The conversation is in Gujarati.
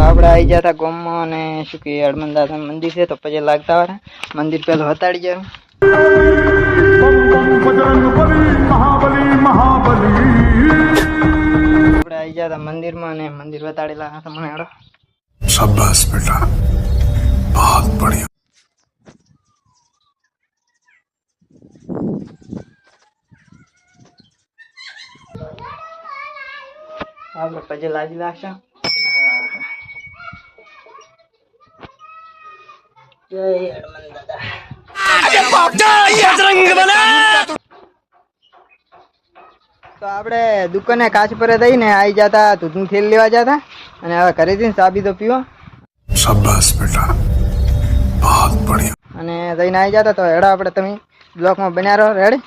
આપણે આવી ગયા હતા ગામમાં અને શું કે હનુમાન દાદા મંદિર છે તો પછી લાગતા વાળા મંદિર પેલું હતાડી જાય આપણે આવી ગયા હતા મંદિરમાં અને મંદિર બતાડેલા હતા મને હેડો शाबाश बेटा बहुत बढ़िया આપણે પછી લાગી લાગશે જય હનુમાન દાદા તો આપણે દુકાને કાચ પર દઈને આવી જતા દૂધની થેલ લેવા જતા અને હવે ઘરે જઈને સાબી તો પીવો शाबाश बेटा बहुत बढ़िया અને જઈને આવી જતા તો હેડો આપણે તમે બ્લોકમાં બન્યા રહો રેડી